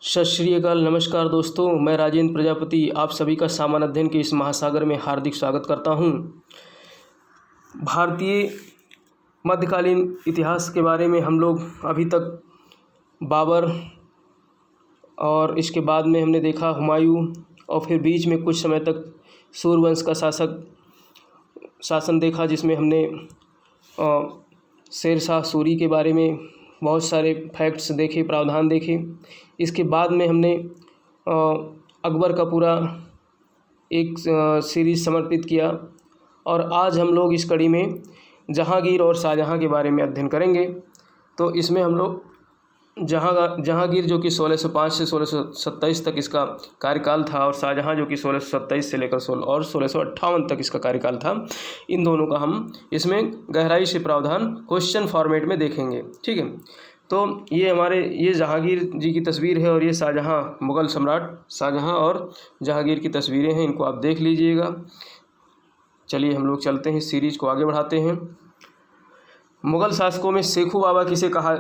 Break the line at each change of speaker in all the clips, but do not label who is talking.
सत श्री अकाल। नमस्कार दोस्तों, मैं राजेंद्र प्रजापति आप सभी का सामान्य अध्ययन के इस महासागर में हार्दिक स्वागत करता हूं। भारतीय मध्यकालीन इतिहास के बारे में हम लोग अभी तक बाबर और इसके बाद में हमने देखा हुमायूं और फिर बीच में कुछ समय तक सूर्यवंश का शासन देखा, जिसमें हमने शेरशाह सूरी के बारे में बहुत सारे फैक्ट्स देखे, प्रावधान देखे। इसके बाद में हमने अकबर का पूरा एक सीरीज़ समर्पित किया और आज हम लोग इस कड़ी में जहांगीर और शाहजहां के बारे में अध्ययन करेंगे। तो इसमें हम लोग जहांगीर जो कि 1605 से 1627 तक इसका कार्यकाल था और शाहजहां जो कि 1627 से लेकर 1658 तक इसका कार्यकाल था, इन दोनों का हम इसमें गहराई से प्रावधान क्वेश्चन फॉर्मेट में देखेंगे। ठीक है, तो ये जहांगीर जी की तस्वीर है और ये शाहजहां, मुग़ल सम्राट शाहजहां और जहांगीर की तस्वीरें हैं, इनको आप देख लीजिएगा। चलिए हम लोग चलते हैं, सीरीज़ को आगे बढ़ाते हैं। मुग़ल शासकों में शेखू बाबा किसे कहा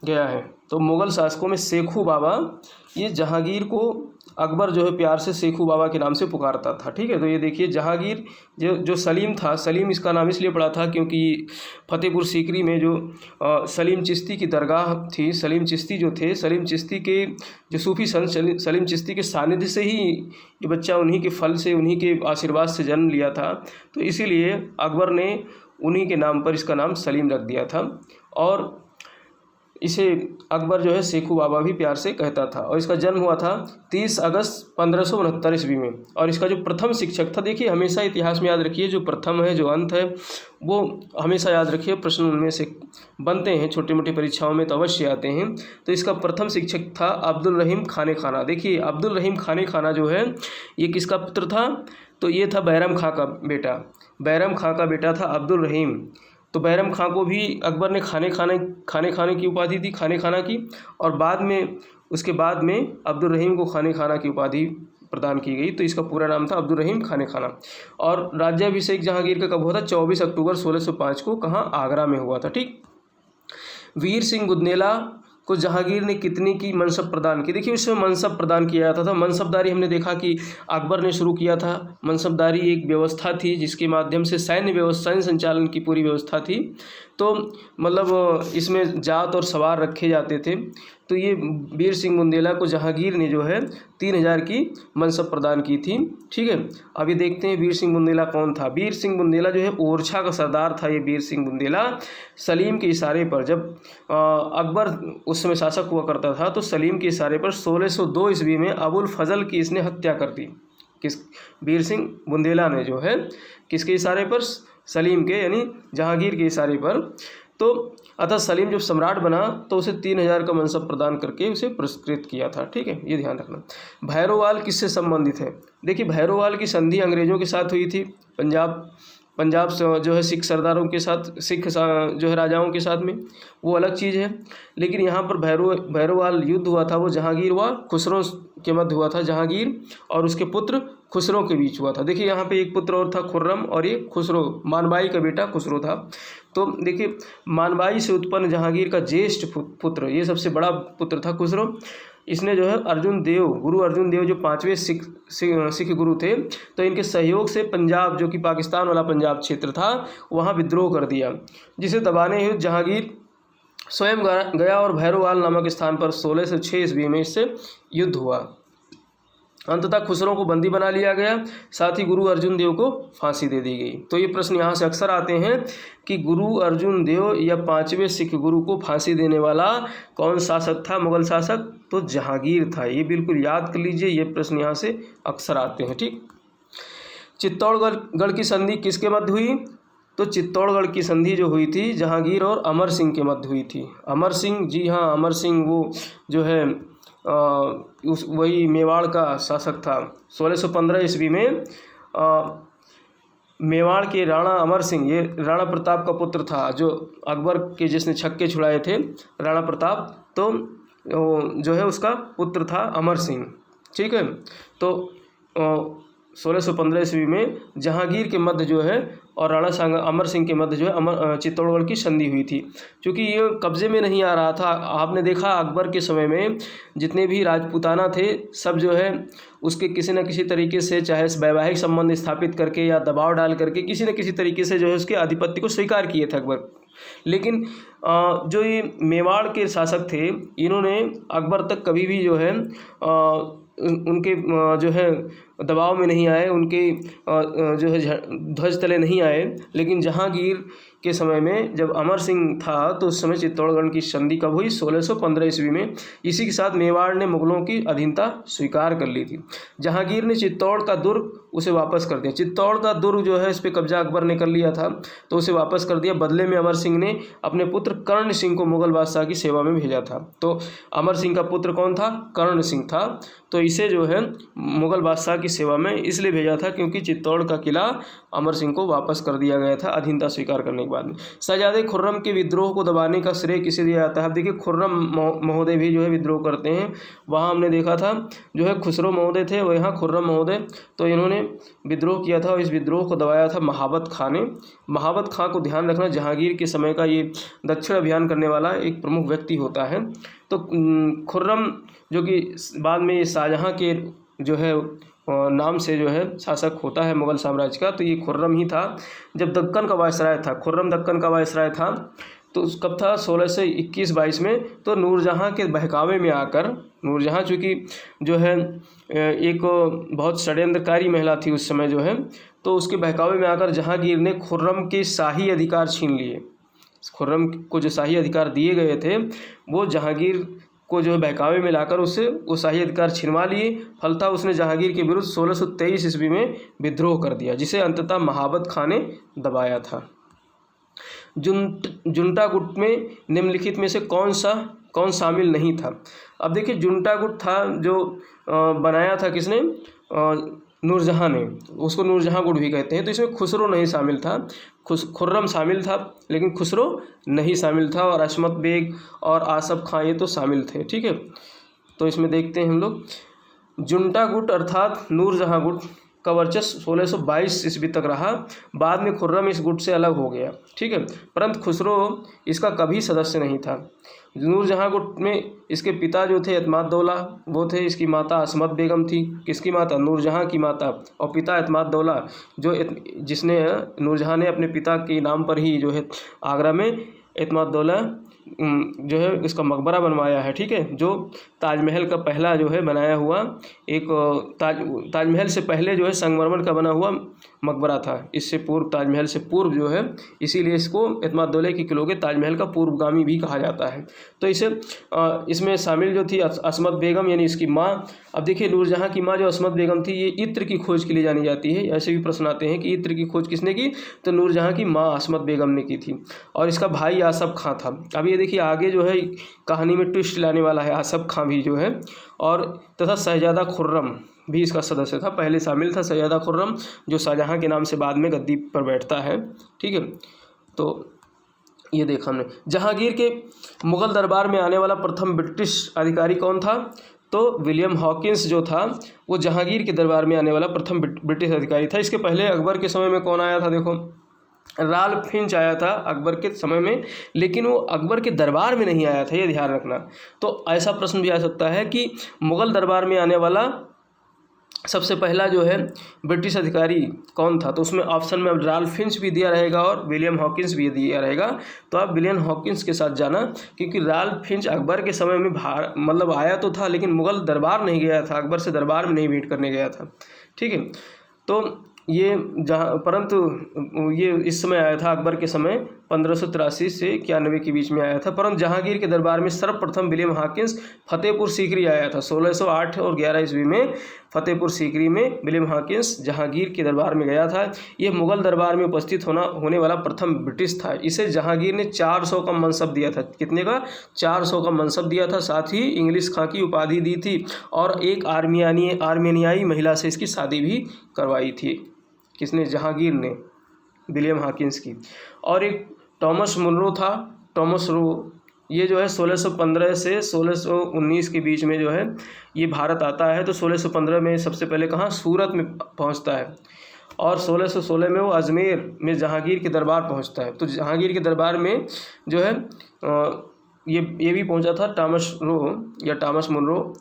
गया है? तो मुग़ल शासकों में शेखू बाबा, ये जहांगीर को अकबर जो है प्यार से शेखू बाबा के नाम से पुकारता था। ठीक है, तो ये देखिए जहांगीर जो सलीम था, सलीम इसका नाम इसलिए पड़ा था क्योंकि फतेहपुर सीकरी में जो सलीम चिश्ती की दरगाह थी, सलीम चिश्ती जो थे, सलीम चिश्ती के जो सूफ़ी संत सलीम चिश्ती के सानिध्य से ही ये बच्चा, उन्हीं के फल से, उन्हीं के आशीर्वाद से जन्म लिया था। तो इसीलिए अकबर ने उन्हीं के नाम पर इसका नाम सलीम रख दिया था और इसे अकबर जो है शेखू बाबा भी प्यार से कहता था। और इसका जन्म हुआ था 30 अगस्त 1569 ईस्वी में। और इसका जो प्रथम शिक्षक था, देखिए हमेशा इतिहास में याद रखिए, जो प्रथम है, जो अंत है, वो हमेशा याद रखिए, प्रश्न उनमें से बनते हैं, छोटी मोटी परीक्षाओं में तो अवश्य आते हैं। तो इसका प्रथम शिक्षक था अब्दुल रहीम खाने खाना। देखिए अब्दुल रहीम खाने खाना जो है, ये किसका पुत्र था? तो ये था बैरम खां का बेटा। बैरम खां का बेटा था अब्दुल रहीम। तो बैरम खां को भी अकबर ने खाने खाने की उपाधि दी, खाने खाना की, और उसके बाद में अब्दुल रहीम को खाने खाना की उपाधि प्रदान की गई। तो इसका पूरा नाम था अब्दुल रहीम खाने खाना। और राज्याभिषेक जहांगीर का कब हुआ था? 24 अक्टूबर 1605 को। कहाँ? आगरा में हुआ था। ठीक। वीर सिंह बुंदेला को जहांगीर ने कितनी की मनसब प्रदान की? देखिए इसमें मनसब प्रदान किया जाता था। मनसबदारी हमने देखा कि अकबर ने शुरू किया था। मनसबदारी एक व्यवस्था थी जिसके माध्यम से सैन्य संचालन की पूरी व्यवस्था थी। तो मतलब इसमें जात और सवार रखे जाते थे। तो ये वीर सिंह बुंदेला को जहांगीर ने जो है 3000 की मनसब प्रदान की थी। ठीक है, अभी देखते हैं वीर सिंह बुंदेला कौन था। वीर सिंह बुंदेला जो है ओरछा का सरदार था। ये वीर सिंह बुंदेला सलीम के इशारे पर, जब अकबर उस समय शासक हुआ करता था, तो सलीम के इशारे पर 1602 ईस्वी में अबुल फजल की इसने हत्या कर दी। वीर सिंह बुंदेला ने जो है किसके इशारे पर? सलीम के, यानी जहांगीर के इशारे पर। तो अतः सलीम जब सम्राट बना तो उसे 3000 का मनसब प्रदान करके उसे पुरस्कृत किया था। ठीक है, ये ध्यान रखना। भैरोवाल किससे संबंधित है? देखिए भैरोवाल की संधि अंग्रेजों के साथ हुई थी। पंजाब से जो है सिख सरदारों के साथ, सिख जो है राजाओं के साथ में, वो अलग चीज़ है। लेकिन यहाँ पर भैरोवाल युद्ध हुआ था, वो जहांगीर व खुसरो के मध्य हुआ था। जहांगीर और उसके पुत्र खुसरो के बीच हुआ था। देखिए यहाँ पे एक पुत्र और था खुर्रम, और ये खुसरो, मानबाई का बेटा खुसरो था। तो देखिए मानबाई से उत्पन्न जहांगीर का ज्येष्ठ पुत्र, ये सबसे बड़ा पुत्र था खुसरो। इसने जो है गुरु अर्जुन देव जो 5वें सिख गुरु थे, तो इनके सहयोग से पंजाब, जो कि पाकिस्तान वाला पंजाब क्षेत्र था, वहाँ विद्रोह कर दिया, जिसे दबाने हेतु जहांगीर स्वयं गया और भैरोवाल नामक स्थान पर 1606 ईस्वी में इससे युद्ध हुआ। अंततः खुसरो को बंदी बना लिया गया, साथ ही गुरु अर्जुन देव को फांसी दे दी गई। तो ये प्रश्न यहाँ से अक्सर आते हैं कि गुरु अर्जुन देव या 5वें सिख गुरु को फांसी देने वाला कौन शासक था? मुगल शासक? तो जहांगीर था। ये बिल्कुल याद कर लीजिए, ये प्रश्न यहाँ से अक्सर आते हैं। ठीक। चित्तौड़गढ़ की संधि किसके मध्य हुई? तो चित्तौड़गढ़ की संधि जो हुई थी जहांगीर और अमर सिंह के मध्य हुई थी। अमर सिंह, जी हाँ, अमर सिंह वो जो है वही मेवाड़ का शासक था। 1615 ईस्वी में मेवाड़ के राणा अमर सिंह, ये राणा प्रताप का पुत्र था, जो अकबर के जिसने छक्के छुड़ाए थे, राणा प्रताप, तो जो है उसका पुत्र था अमर सिंह। ठीक है, तो 1615 ईस्वी में जहांगीर के मध्य जो है और राणा अमर सिंह के मध्य जो है चित्तौड़गढ़ की संधि हुई थी। क्योंकि ये कब्जे में नहीं आ रहा था। आपने देखा अकबर के समय में जितने भी राजपूताना थे सब जो है उसके किसी न किसी तरीके से, चाहे वैवाहिक संबंध स्थापित करके या दबाव डाल करके, किसी न किसी तरीके से जो है उसके आधिपत्य को स्वीकार किए थे अकबर। लेकिन जो ये मेवाड़ के शासक थे इन्होंने अकबर तक कभी भी जो है उनके जो है दबाव में नहीं आए, उनके जो है ध्वज तले नहीं आए। लेकिन जहांगीर के समय में जब अमर सिंह था तो उस समय चित्तौड़गढ़ की संधि कब हुई? 1615 ईस्वी में। इसी के साथ मेवाड़ ने मुगलों की अधीनता स्वीकार कर ली थी। जहांगीर ने चित्तौड़ का दुर्ग उसे वापस कर दिया। चित्तौड़ का दुर्ग जो है इस पर कब्जा अकबर ने कर लिया था तो उसे वापस कर दिया। बदले में अमर सिंह ने अपने पुत्र कर्ण सिंह को मुगल बादशाह की सेवा में भेजा था। तो अमर सिंह का पुत्र कौन था? कर्ण सिंह था। तो इसे जो है मुगल बादशाह की सेवा में इसलिए भेजा था क्योंकि चित्तौड़ का किला अमर सिंह को वापस कर दिया गया था अधीनता स्वीकार करने के बाद में। शहजादे खुर्रम के विद्रोह को दबाने का श्रेय किसे दिया जाता है? अब देखिए खुर्रम महोदय भी जो है विद्रोह करते हैं। वहाँ हमने देखा था जो है खुसरो महोदय थे, वह यहाँ खुर्रम महोदय, तो इन्होंने विद्रोह किया था और इस विद्रोह को दबाया था महाबत खां ने। महाबत खां को ध्यान रखना जहांगीर के समय का ये दक्षिण अभियान करने वाला एक प्रमुख व्यक्ति होता है। तो खुर्रम जो कि बाद में शाहजहाँ के जो है नाम से जो है शासक होता है मुगल साम्राज्य का, तो ये खुर्रम ही था। जब दक्कन का वायसराय था, खुर्रम दक्कन का वायसराय था, तो कब था? 1621-22 में। तो नूरजहाँ के बहकावे में आकर, नूरजहाँ चूँकि जो है एक बहुत षड्यंत्रकारी महिला थी उस समय जो है, तो उसके बहकावे में आकर जहांगीर ने खुर्रम के शाही अधिकार छीन लिए। खुर्रम को जो शाही अधिकार दिए गए थे वो जहांगीर को जो है बहकावे में लाकर उससे वो शाही अधिकार छिनवा लिए। फलतः उसने जहांगीर के विरुद्ध 1623 ईस्वी में विद्रोह कर दिया, जिसे अंततः महाबत खां ने दबाया था। जुंटा गुट में निम्नलिखित में से कौन शामिल नहीं था? अब देखिए जुंटा गुट था जो बनाया था किसने? नूरजहाँ ने, उसको नूरजहाँ गुट भी कहते हैं। तो इसमें खुसरो नहीं शामिल था, खुर्रम शामिल था लेकिन खुसरो नहीं शामिल था, और अशमत बेग और आसफ खां ये तो शामिल थे। ठीक है, तो इसमें देखते हैं हम लोग जुंटा गुट अर्थात नूरजहाँ गुट का वर्चस्व 1622 ईस्वी तक रहा। बाद में खुर्रम इस गुट से अलग हो गया। ठीक है, परंतु खुसरो इसका कभी सदस्य नहीं था। नूरजहाँ गुट में इसके पिता जो थे एतमाद-दौला वो थे, इसकी माता असमत बेगम थी। किसकी माता? नूरजहाँ की माता। और पिता एतमाद-दौला जिसने नूरजहाँ ने अपने पिता के नाम पर ही जो है आगरा में एतमाद-दौला जो है इसका मकबरा बनवाया है। ठीक है, जो ताजमहल का पहला जो है बनाया हुआ एक ताजमहल से पहले जो है संगमरमर का बना हुआ मकबरा था। इससे पूर्व, ताजमहल से पूर्व जो है, इसीलिए इसको एतमाद-दौला की किलों के ताजमहल का पूर्वगामी भी कहा जाता है। तो इसमें शामिल जो थी असमत बेगम यानी इसकी माँ। अब देखिए नूरजहाँ की माँ जो असमत बेगम थी ये इत्र की खोज के लिए जानी जाती है। ऐसे भी प्रश्न आते हैं कि इत्र की खोज किसने की? तो नूरजहाँ की माँ असमत बेगम ने की थी। और इसका भाई आसफ खां था। अब ये देखिए आगे जो है कहानी में ट्विस्ट लाने वाला है। आसफ खां भी जो है, और तथा शहजादा खुर्रम भी इसका सदस्य था। पहले शामिल था शहजादा खुर्रम जो शाहजहाँ के नाम से बाद में गद्दी पर बैठता है। ठीक है, तो ये देखा हमने। जहांगीर के मुगल दरबार में आने वाला प्रथम ब्रिटिश अधिकारी कौन था? तो विलियम हॉकिंस जो था वो जहांगीर के दरबार में आने वाला प्रथम ब्रिटिश अधिकारी था। इसके पहले अकबर के समय में कौन आया था? देखो राल्फ फिंच आया था अकबर के समय में, लेकिन वो अकबर के दरबार में नहीं आया था, ये ध्यान रखना। तो ऐसा प्रश्न भी आ सकता है कि मुगल दरबार में आने वाला सबसे पहला जो है ब्रिटिश अधिकारी कौन था? तो उसमें ऑप्शन में राल्फ फिंच भी दिया रहेगा और विलियम हॉकिंस भी दिया रहेगा। तो आप विलियम हॉकिंस के साथ जाना, क्योंकि राल्फ फिंच अकबर के समय में मतलब आया तो था लेकिन मुगल दरबार नहीं गया था, अकबर से दरबार में नहीं भेंट करने गया था। ठीक है, तो ये परंतु ये इस समय आया था अकबर के समय 1583 से 91 के बीच में आया था। परंतु जहांगीर के दरबार में सर्वप्रथम विलियम हॉकिंस फतेहपुर सीकरी आया था। 1608 और 11 ईस्वी में फतेहपुर सीकरी में विलियम हॉकिंस जहांगीर के दरबार में गया था। यह मुगल दरबार में उपस्थित होने वाला प्रथम ब्रिटिश था। इसे जहांगीर ने 400 का मनसब दिया था। कितने का? 400 का मनसब दिया था। साथ ही इंग्लिश खां की उपाधि दी थी और एक आर्मेनियाई महिला से इसकी शादी भी करवाई थी। किसने? जहांगीर ने विलियम हॉकिंस की। और एक टॉमस मुनरो था। टॉमस रो ये जो है 1615 से 1619 के बीच में जो है ये भारत आता है। तो 1615 में सबसे पहले कहाँ? सूरत में पहुँचता है। और 1616 में वो अजमेर में जहांगीर के दरबार पहुंचता है। तो जहांगीर के दरबार में जो है ये भी पहुंचा था टॉमस मुनरो,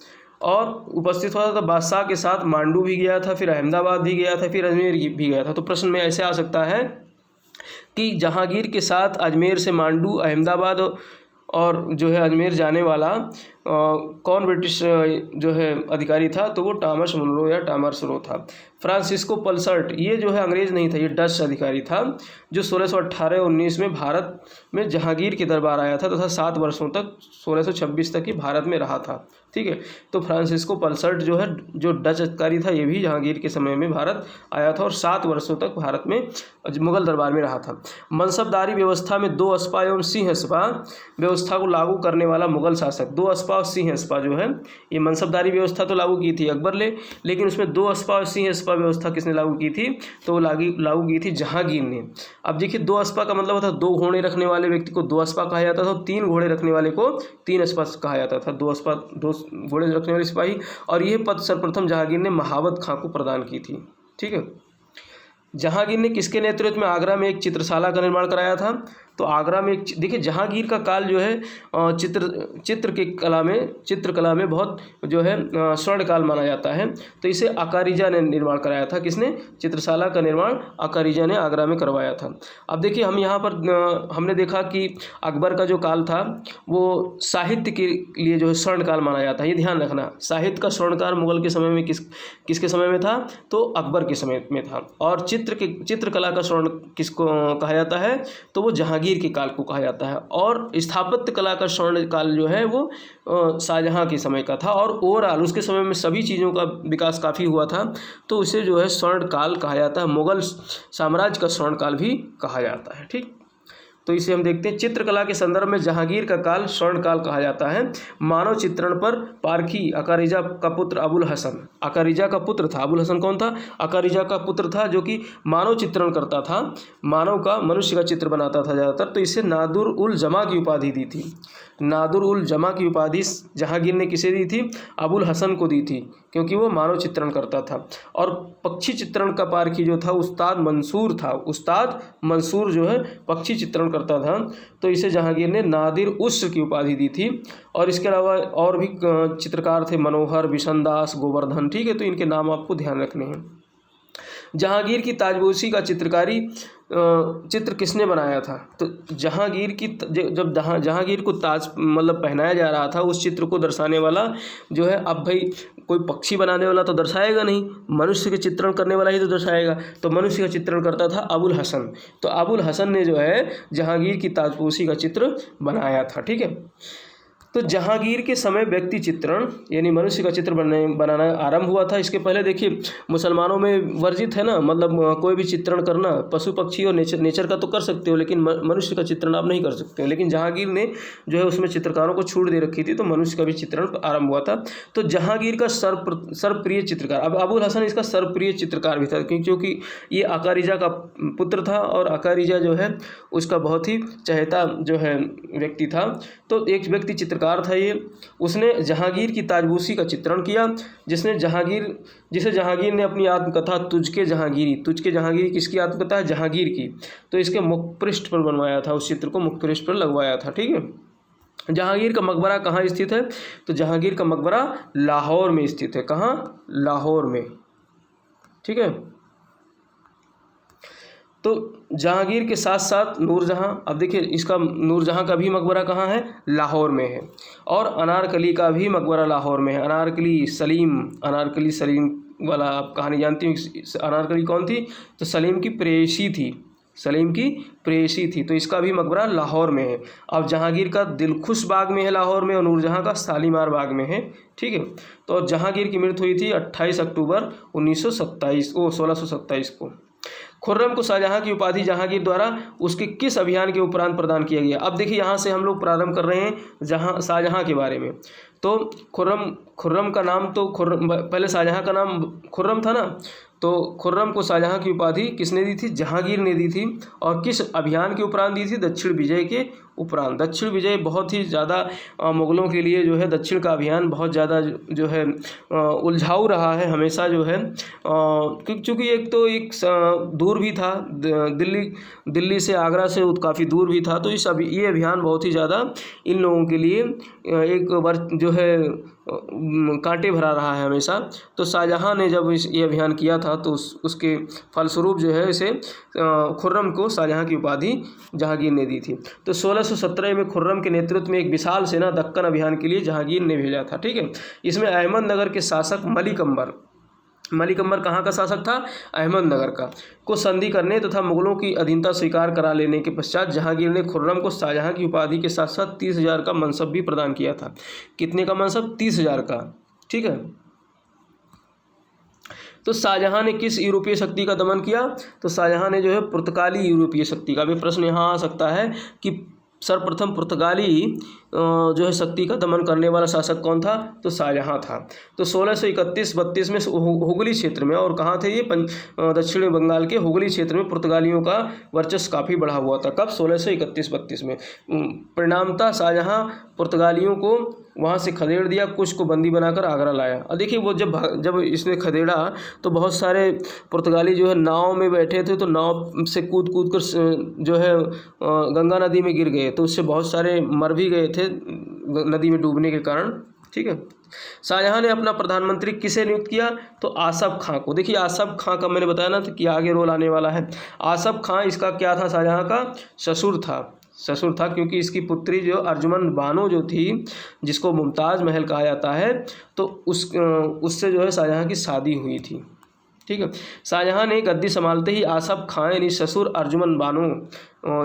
और उपस्थित हुआ था। तो बादशाह के साथ मांडू भी गया था, फिर अहमदाबाद भी गया था, फिर अजमेर भी गया था। तो प्रश्न में ऐसे आ सकता है कि जहांगीर के साथ अजमेर से मांडू, अहमदाबाद और जो है अजमेर जाने वाला कौन ब्रिटिश जो है अधिकारी था, तो वो टॉमस मुनरो या टॉमस रो था। फ्रांसिस्को पल्सर्ट, ये जो है अंग्रेज़ नहीं था, ये डच अधिकारी था जो 1618-19 में भारत में जहांगीर के दरबार आया था तथा 7 वर्षों तक 1626 तक ही भारत में रहा था। ठीक है, तो फ्रांसिस्को पल्सर्ट जो है जो डच अधिकारी था, ये भी जहांगीर के समय में भारत आया था और 7 वर्षों तक भारत में मुगल दरबार में रहा था। मनसबदारी व्यवस्था में 2 अस्पा एवं सिंह अस्पा व्यवस्था को लागू करने वाला मुगल शासक, 2 अस्पा और सिंह अस्पा जो है, ये मनसबदारी व्यवस्था तो लागू की थी अकबर ने, लेकिन उसमें 2 अस्पा और सिंह अस्पा व्यवस्था किसने लागू की थी, तो वो लागू की थी जहांगीर ने। अब देखिए 2 अस्पा का मतलब होता है 2 घोड़े रखने वाले व्यक्ति को 2 अस्पा कहा जाता था, 3 घोड़े रखने वाले को 3 अस्पा कहा जाता था। 2 अस्पा 2 घोड़े रखने वाले सिपाही, और यह पद सर्वप्रथम जहांगीर ने महावत खां को प्रदान की थी। ठीक है, जहांगीर ने किसके नेतृत्व में आगरा में एक चित्रशाला का निर्माण कराया था, तो आगरा में एक, देखिए जहांगीर का काल जो है चित्रकला में बहुत जो है स्वर्ण काल माना जाता है। तो इसे अकारिजा ने निर्माण कराया था। किसने? चित्रशाला का निर्माण अकारिजा ने आगरा में करवाया था। अब देखिए हम यहाँ पर हमने देखा कि अकबर का जो काल था वो साहित्य के लिए जो है स्वर्ण काल माना जाता है, ये ध्यान रखना। साहित्य का स्वर्ण काल मुगल के समय में किसके समय में था, तो अकबर के समय में था। और चित्रकला का स्वर्ण किसको कहा जाता है, तो वो जहांगीर के काल को कहा जाता है। और स्थापत्य कला का स्वर्ण काल जो है वो शाहजहां के समय का था। और ओवरऑल उसके समय में सभी चीज़ों का विकास काफ़ी हुआ था, तो उसे जो है स्वर्ण काल कहा जाता है। मुगल साम्राज्य का स्वर्ण काल भी कहा जाता है। ठीक, तो इसे हम देखते हैं। चित्रकला के संदर्भ में जहांगीर का काल स्वर्ण काल कहा जाता है। मानव चित्रण पर पारखी अकारिजा का पुत्र अबुल हसन, अकारिजा का पुत्र था। अबुल हसन कौन था? अकारिजा का पुत्र था, जो कि मानव चित्रण करता था, मानव का, मनुष्य का चित्र बनाता था ज़्यादातर। तो इसे नादुर उल जमा की उपाधि दी थी। नादुर उल जमा की उपाधि जहांगीर ने किसे दी थी? अबुल हसन को दी थी, क्योंकि वो मानव चित्रण करता था। और पक्षी चित्रण का पारखी जो था उस्ताद मंसूर था। उस्ताद मंसूर जो है पक्षी चित्रण करता था, तो इसे जहांगीर ने नादिर उस्र की उपाधि दी थी। और इसके अलावा और भी चित्रकार थे, मनोहर, बिशनदास, गोवर्धन। ठीक है, तो इनके नाम आपको ध्यान रखने हैं। जहांगीर की ताजपोशी का चित्र किसने बनाया था? तो जहांगीर की जब जहांगीर को ताज मतलब पहनाया जा रहा था, उस चित्र को दर्शाने वाला जो है, अब भाई कोई पक्षी बनाने वाला तो दर्शाएगा नहीं, मनुष्य के चित्रण करने वाला ही तो दर्शाएगा। तो मनुष्य का चित्रण करता था अबुल हसन। तो अबुल हसन ने जो है जहांगीर की ताजपोशी का चित्र बनाया था। ठीक है, तो जहांगीर के समय व्यक्ति चित्रण यानी मनुष्य का चित्र बनाना आरंभ हुआ था। इसके पहले देखिए मुसलमानों में वर्जित है ना, मतलब कोई भी चित्रण करना, पशु पक्षी और नेचर का तो कर सकते हो, लेकिन मनुष्य का चित्रण आप नहीं कर सकते हो। लेकिन जहांगीर ने जो है उसमें चित्रकारों को छूट दे रखी थी, तो मनुष्य का भी चित्रण आरंभ हुआ था। तो जहांगीर का सर्वप्रिय चित्रकार, अब अबुल हसन इसका सर्वप्रिय चित्रकार भी था, क्योंकि ये अकारिजा का पुत्र था और अकारिजा जो है उसका बहुत ही चहेता जो है व्यक्ति था। तो एक व्यक्ति चित्रकार था ये, उसने जहांगीर की ताजपोशी का चित्रण किया, जिसे जहांगीर ने अपनी आत्मकथा तुझके जहांगीरी किसकी आत्मकथा है? जहांगीर की। तो इसके मुख पृष्ठ पर बनवाया था, उस चित्र को मुख पृष्ठ पर लगवाया था। ठीक है, जहांगीर का मकबरा कहाँ स्थित है? तो जहांगीर का मकबरा लाहौर में स्थित है। कहाँ? लाहौर में। ठीक है, तो जहांगीर के साथ साथ नूरजहां, अब देखिए इसका नूरजहां का भी मकबरा कहाँ है? लाहौर में है। और अनारकली का भी मकबरा लाहौर में है। अनारकली सलीम वाला आप कहानी जानती हैं। अनारकली कौन थी? तो सलीम की प्रेयसी थी। तो इसका भी मकबरा लाहौर में है। अब जहांगीर का दिलखुश बाग में है लाहौर में, और नूरजहां का शालीमार बाग में है। ठीक है, तो जहांगीर की मृत्यु हुई थी 28 अक्टूबर 1627 को। खुर्रम को शाहजहां की उपाधि जहांगीर द्वारा उसके किस अभियान के उपरांत प्रदान किया गया? अब देखिए यहाँ से हम लोग प्रारंभ कर रहे हैं शाहजहां के बारे में। तो खुर्रम का नाम तो पहले शाहजहाँ का नाम खुर्रम था ना, तो खुर्रम को शाहजहाँ की उपाधि किसने दी थी? जहांगीर ने दी थी। और किस अभियान के उपरांत दी थी? दक्षिण विजय के उपरांत। दक्षिण विजय बहुत ही ज़्यादा मुग़लों के लिए जो है दक्षिण का अभियान बहुत ज़्यादा जो है उलझाऊ रहा है हमेशा जो है, क्योंकि एक तो दूर भी था, दिल्ली से आगरा से काफ़ी दूर भी था, तो ये अभियान बहुत ही ज़्यादा इन लोगों के लिए एक वर्ष जो है कांटे भरा रहा है हमेशा। तो शाहजहाँ ने जब ये अभियान किया था तो उसके फलस्वरूप जो है इसे खुर्रम को शाहजहाँ की उपाधि जहांगीर ने दी थी। तो 1617 में खुर्रम के नेतृत्व में एक विशाल सेना दक्कन अभियान के लिए जहांगीर ने भेजा था। ठीक है, इसमें अहमदनगर के शासक मलिक अंबर कहाँ का शासक था? अहमदनगर का, को संधि करने तथा मुगलों की अधीनता स्वीकार करा लेने के पश्चात जहांगीर ने खुर्रम को शाहजहाँ की उपाधि के साथ साथ 30,000 का मनसब भी प्रदान किया था। कितने का मनसब? 30,000 का। ठीक है, तो शाहजहाँ ने किस यूरोपीय शक्ति का दमन किया? तो शाहजहाँ ने जो है पुर्तगाली यूरोपीय शक्ति का। भी प्रश्न यहाँ आ सकता है कि सर्वप्रथम पुर्तगाली जो है शक्ति का दमन करने वाला शासक कौन था? तो शाहजहाँ था। तो 1631-32 में हुगली क्षेत्र में, और कहाँ थे ये? दक्षिण बंगाल के हुगली क्षेत्र में पुर्तगालियों का वर्चस्व काफ़ी बढ़ा हुआ था। कब? 1631-32 में। परिणामतः शाहजहाँ पुर्तगालियों को वहाँ से खदेड़ दिया, कुछ को बंदी बनाकर आगरा लाया। और देखिए वो जब इसने खदेड़ा तो बहुत सारे पुर्तगाली जो है नाव में बैठे थे, तो नाव से कूद कर जो है गंगा नदी में गिर गए, तो उससे बहुत सारे मर भी गए थे नदी में डूबने के कारण। ठीक है, शाहजहाँ ने अपना प्रधानमंत्री किसे नियुक्त किया? तो आसफ खां को। देखिए आसफ खां का मैंने बताया ना कि आगे रोल आने वाला है। आसफ खां इसका क्या था? शाहजहाँ का ससुर था, क्योंकि इसकी पुत्री जो अर्जुमंद बानो जो थी, जिसको मुमताज़ महल कहा जाता है, तो उससे जो है शाहजहाँ की शादी हुई थी। ठीक है, शाहजहाँ ने गद्दी संभालते ही आसफ खां यानी ससुर अर्जुमंद बानो,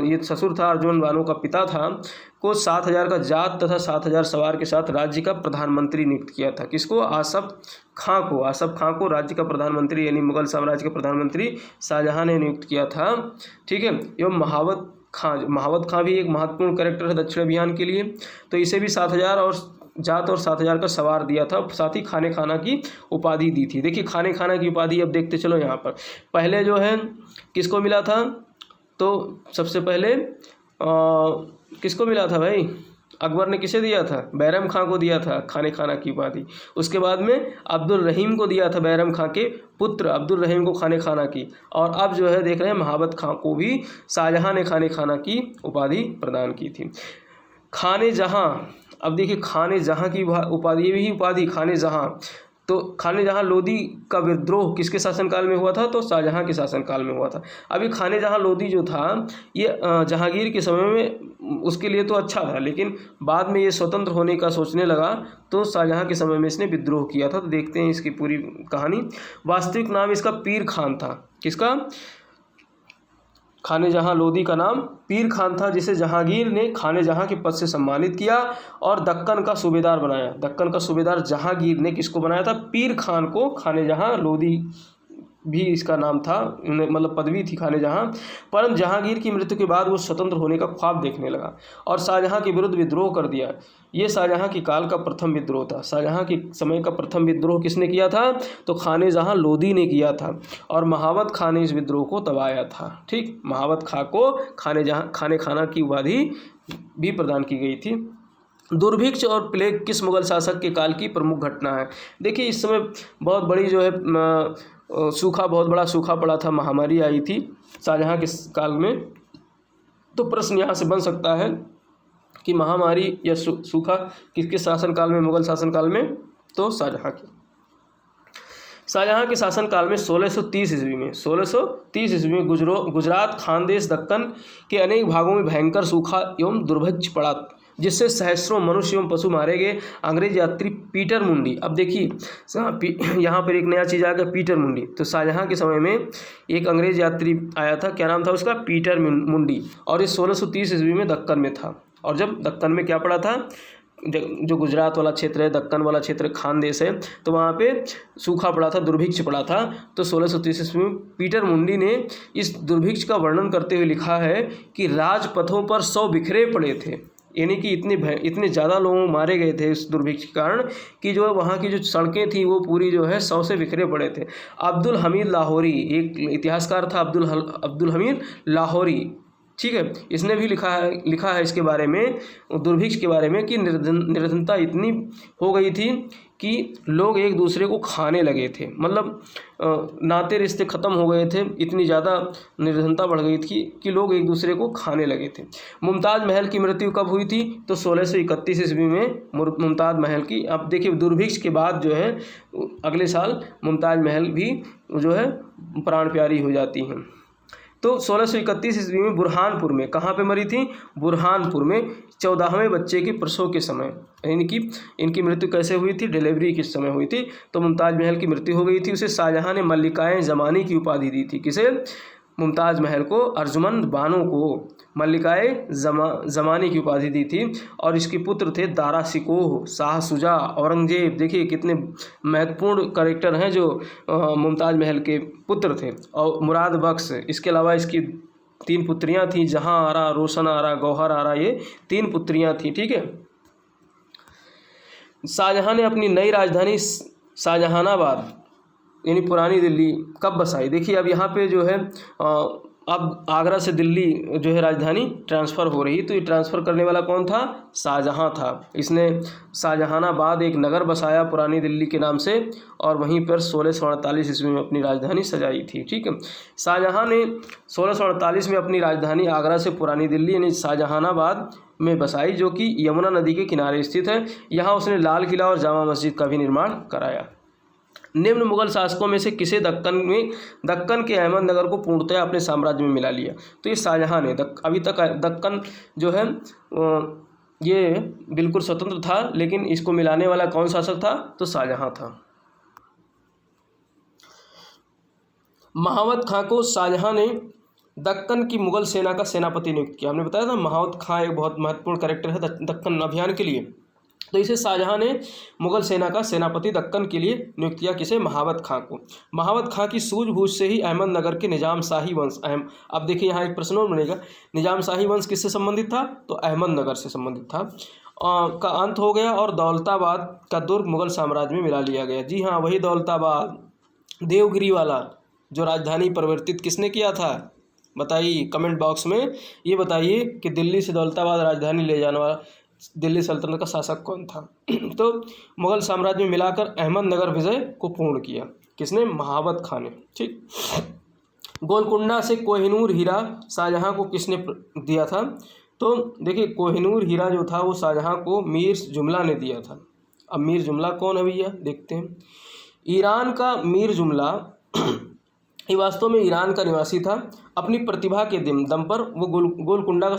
ये ससुर था अर्जुमंद बानो का पिता था, को 7,000 का जात तथा 7,000 सवार के साथ राज्य का प्रधानमंत्री नियुक्त किया था। किसको? आसफ खां को राज्य का प्रधानमंत्री यानी मुगल साम्राज्य का प्रधानमंत्री शाहजहाँ ने नियुक्त किया था। ठीक है, एवं महावत खां भी एक महत्वपूर्ण कैरेक्टर है दक्षिण अभियान के लिए, तो इसे भी 7,000 और जात और 7,000 का सवार दिया था, साथ ही खाने खाना की उपाधि दी थी। देखिए खाने खाना की उपाधि अब देखते चलो यहाँ पर। पहले जो है किसको मिला था? तो सबसे पहले किसको मिला था भाई? अकबर ने किसे दिया था? बैरम खां को दिया था खाने खाना की उपाधि। उसके बाद में अब्दुल रहीम को दिया था, बैरम खां के पुत्र अब्दुल रहीम को खाने खाना की। और अब जो है देख रहे हैं महावत खां को भी शाहजहाँ ने खाने खाना की उपाधि प्रदान की थी। खाने जहाँ, अब देखिए खाने जहाँ की उपाधि, ये भी उपाधि खाने जहाँ, तो खाने जहाँ लोदी का विद्रोह किसके शासनकाल में हुआ था? तो शाहजहाँ के शासनकाल में हुआ था। अभी खाने जहाँ लोदी जो था ये जहांगीर के समय में उसके लिए तो अच्छा था, लेकिन बाद में ये स्वतंत्र होने का सोचने लगा, तो शाहजहाँ के समय में इसने विद्रोह किया था। तो देखते हैं इसकी पूरी कहानी। वास्तविक नाम इसका पीर खान था। किसका? खाने जहाँ लोदी का नाम पीर खान था, जिसे जहांगीर ने खाने जहाँ के पद से सम्मानित किया और दक्कन का सूबेदार बनाया। दक्कन का सूबेदार जहांगीर ने किसको बनाया था? पीर खान को। खाने जहाँ लोदी भी इसका नाम था, मतलब पदवी थी खाने जहाँ। परंतु जहांगीर की मृत्यु के बाद वो स्वतंत्र होने का ख्वाब देखने लगा और शाहजहाँ के विरुद्ध विद्रोह कर दिया। ये शाहजहाँ की काल का प्रथम विद्रोह था। शाहजहाँ के समय का प्रथम विद्रोह किसने किया था? तो खाने जहाँ लोदी ने किया था, और महावत खां ने इस विद्रोह को दबाया था। ठीक, महावत खां को खाने खाना की उपाधि भी प्रदान की गई थी। दुर्भिक्ष और प्लेग किस मुगल शासक के काल की प्रमुख घटना है? देखिए इस समय बहुत बड़ी जो है बहुत बड़ा सूखा पड़ा था, महामारी आई थी शाहजहाँ के काल में। तो प्रश्न यहाँ से बन सकता है कि महामारी या सूखा किसके शासनकाल में? मुगल शासनकाल में। तो शाहजहाँ के शासनकाल में 1630 ईस्वी में गुजरात, खानदेश, दक्कन के अनेक भागों में भयंकर सूखा एवं दुर्भिक्ष पड़ा, जिससे सहस्रों मनुष्य एवं पशु मारे गए। अंग्रेज यात्री पीटर मुंडी, अब देखिए यहाँ पर एक नया चीज़ आ गया, पीटर मुंडी। तो शाहजहाँ के समय में एक अंग्रेज यात्री आया था, क्या नाम था उसका? पीटर मुंडी, और ये 1630 ईस्वी में दक्कन में था। और जब दक्कन में क्या पड़ा था? जो गुजरात वाला क्षेत्र है, दक्कन वाला क्षेत्र खानदेश है, तो वहाँ पे सूखा पड़ा था, दुर्भिक्ष पड़ा था। तो 1630 ईस्वी में पीटर मुंडी ने इस दुर्भिक्ष का वर्णन करते हुए लिखा है कि राजपथों पर 100 बिखरे पड़े थे। यानी कि इतने ज़्यादा लोग मारे गए थे इस दुर्भिक्ष के कारण कि जो वहाँ की जो सड़कें थी वो पूरी जो है 100 से बिखरे पड़े थे। अब्दुल हमीद लाहौरी एक इतिहासकार था, अब्दुल हमीद लाहौरी, ठीक है, इसने भी लिखा है इसके बारे में, दुर्भिक्ष के बारे में, कि निर्धनता इतनी हो गई थी कि लोग एक दूसरे को खाने लगे थे, मतलब नाते रिश्ते ख़त्म हो गए थे, इतनी ज़्यादा निर्धनता बढ़ गई थी कि लोग एक दूसरे को खाने लगे थे। मुमताज़ महल की मृत्यु कब हुई थी? तो 1631 ईस्वी में मुमताज़ महल की, अब देखिए दुर्भिक्ष के बाद जो है अगले साल मुमताज़ महल भी जो है प्राण प्यारी हो जाती हैं। तो 1631 ईस्वी में बुरहानपुर में, कहाँ पे मरी थी? बुरहानपुर में 14वें बच्चे के प्रसव के समय, यानी कि इनकी मृत्यु कैसे हुई थी? डिलीवरी किस समय हुई थी? तो मुमताज़ महल की मृत्यु हो गई थी। उसे शाहजहाँ ने मल्लिकाए ज़मानी की उपाधि दी थी। किसे? मुमताज़ महल को, अर्जुमंद बानो को मल्लिकाए ज़मानी की उपाधि दी थी। और इसके पुत्र थे दारा शिकोह, शाह शुजा, औरंगजेब। देखिए कितने महत्वपूर्ण कैरेक्टर हैं जो मुमताज़ महल के पुत्र थे। और मुराद बख्श, इसके अलावा इसकी 3 पुत्रियां थीं, जहां आरा, रोशन आरा, गौहर आरा, ये 3 पुत्रियां थीं, ठीक है। शाहजहाँ ने अपनी नई राजधानी शाहजहानाबाद यानी पुरानी दिल्ली कब बसाई? देखिए अब यहाँ पे जो है अब आगरा से दिल्ली जो है राजधानी ट्रांसफ़र हो रही, तो ये ट्रांसफ़र करने वाला कौन था? शाहजहाँ था। इसने शाहजहानाबाद एक नगर बसाया पुरानी दिल्ली के नाम से, और वहीं पर 1648 ईस्वी में अपनी राजधानी सजाई थी, ठीक है। शाहजहाँ ने 1648 में अपनी राजधानी आगरा से पुरानी दिल्ली यानी शाहजहानाबाद में बसाई, जो कि यमुना नदी के किनारे स्थित है। यहाँ उसने लाल किला और जामा मस्जिद का भी निर्माण कराया। निम्न मुगल शासकों में से किसे दक्कन के अहमदनगर को पूर्णतः अपने साम्राज्य में मिला लिया? तो ये शाहजहाँ ने। अभी तक दक्कन जो है ये बिल्कुल स्वतंत्र था, लेकिन इसको मिलाने वाला कौन शासक था? तो शाहजहाँ था। महावत खां को शाहजहाँ ने दक्कन की मुगल सेना का सेनापति नियुक्त किया। हमने बताया था महावत खां एक बहुत महत्वपूर्ण कैरेक्टर है दक्कन अभियान के लिए। तो इसे शाहजहाँ ने मुगल सेना का सेनापति दक्कन के लिए नियुक्त किया। किसे? महावत खां को। महावत खां की सूझबूझ से ही अहमदनगर के निजाम शाही वंश अब देखिए यहाँ एक प्रश्न और बनेगा, निजाम शाही वंश किससे संबंधित था? तो अहमदनगर से संबंधित था। का अंत हो गया और दौलताबाद का दुर्ग मुगल साम्राज्य में मिला लिया गया। जी हाँ, वही दौलताबाद, देवगिरी वाला जो राजधानी परिवर्तित किसने किया था? बताइए कमेंट बॉक्स में ये बताइए कि दिल्ली से दौलताबाद राजधानी ले जाने वाला दिल्ली सल्तनत का शासक कौन था? तो मुगल साम्राज्य में मिलाकर अहमदनगर विजय को पूर्ण किया। किसने? महावत खां ने, ठीक। गोलकुंडा से कोहिनूर हीरा शाहजहाँ को किसने दिया था? तो देखिए कोहिनूर हीरा जो था वो शाहजहाँ को मीर जुमला ने दिया था। अब मीर जुमला कौन है भैया? देखते हैं। ईरान का मीर जुमला ये वास्तव में ईरान का निवासी था। अपनी प्रतिभा के दम पर वो गोलकुंडा का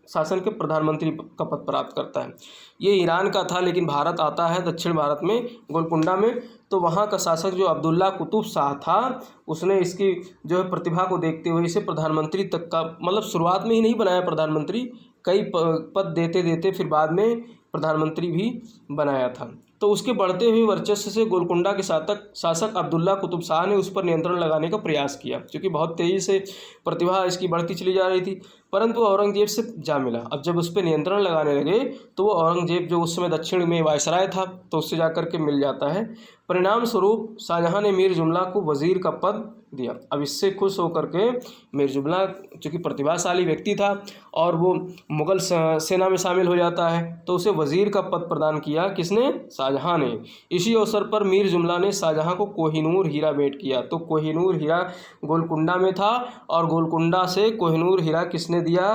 शासन के प्रधानमंत्री का पद प्राप्त करता है। ये ईरान का था, लेकिन भारत आता है दक्षिण भारत में गोलकुंडा में। तो वहाँ का शासक जो अब्दुल्ला कुतुब शाह था, उसने इसकी जो है प्रतिभा को देखते हुए इसे प्रधानमंत्री तक का, मतलब शुरुआत में ही नहीं बनाया प्रधानमंत्री, कई पद देते देते फिर बाद में प्रधानमंत्री भी बनाया था। तो उसके बढ़ते हुए वर्चस्व से गोलकुंडा के शासक अब्दुल्ला कुतुब शाह ने उस पर नियंत्रण लगाने का प्रयास किया, क्योंकि बहुत तेज़ी से प्रतिभा इसकी बढ़ती चली जा रही थी। परंतु औरंगजेब से जा मिला। अब जब उस पर नियंत्रण लगाने लगे तो वो औरंगजेब जो उस समय दक्षिण में वायसराय था, तो उससे जाकर के मिल जाता है। परिणाम स्वरूप शाहजहाँ ने मीर जुमला को वजीर का पद दिया। अब इससे खुश होकर के मीर जुमला, चूँकि प्रतिभाशाली व्यक्ति था और वो मुगल सेना में शामिल हो जाता है, तो उसे वजीर का पद प्रदान किया। किसने? शाहजहाँ ने। इसी अवसर पर मीर जुमला ने शाहजहाँ को कोहिनूर हीरा भेंट किया। तो कोहिनूर हीरा गोलकुंडा में था और गोलकुंडा से कोहिनूर हीरा किसने दिया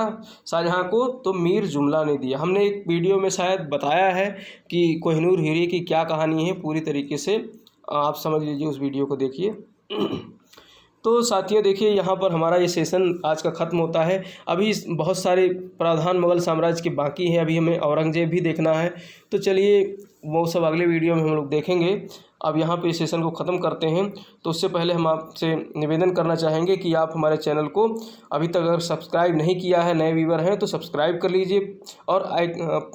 शाहजहाँ को? तो मीर जुमला ने दिया। हमने एक वीडियो में शायद बताया है कि कोहिनूर हीरे की क्या कहानी है, पूरी तरीके से आप समझ लीजिए, उस वीडियो को देखिए। तो साथियों देखिए यहाँ पर हमारा ये सेशन आज का ख़त्म होता है। अभी बहुत सारे प्रावधान मुगल साम्राज्य के बाकी हैं, अभी हमें औरंगजेब भी देखना है। तो चलिए वो सब अगले वीडियो में हम लोग देखेंगे। अब यहाँ पे इस सेशन को ख़त्म करते हैं। तो उससे पहले हम आपसे निवेदन करना चाहेंगे कि आप हमारे चैनल को अभी तक अगर सब्सक्राइब नहीं किया है, नए व्यूअर हैं तो सब्सक्राइब कर लीजिए और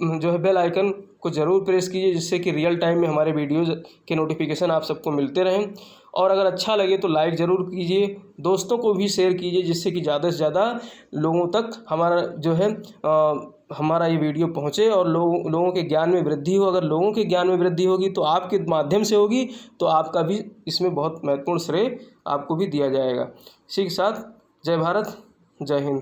जो है बेल आइकन को ज़रूर प्रेस कीजिए, जिससे कि रियल टाइम में हमारे वीडियोज़ के नोटिफिकेशन आप सबको मिलते रहें।
और अगर अच्छा लगे तो लाइक ज़रूर कीजिए, दोस्तों को भी शेयर कीजिए, जिससे कि ज़्यादा से ज़्यादा लोगों तक हमारा जो है हमारा ये वीडियो पहुँचे और लोगों के ज्ञान में वृद्धि हो। अगर लोगों के ज्ञान में वृद्धि होगी तो आपके माध्यम से होगी, तो आपका भी इसमें बहुत महत्वपूर्ण श्रेय आपको भी दिया जाएगा। इसी के साथ जय भारत, जय हिंद।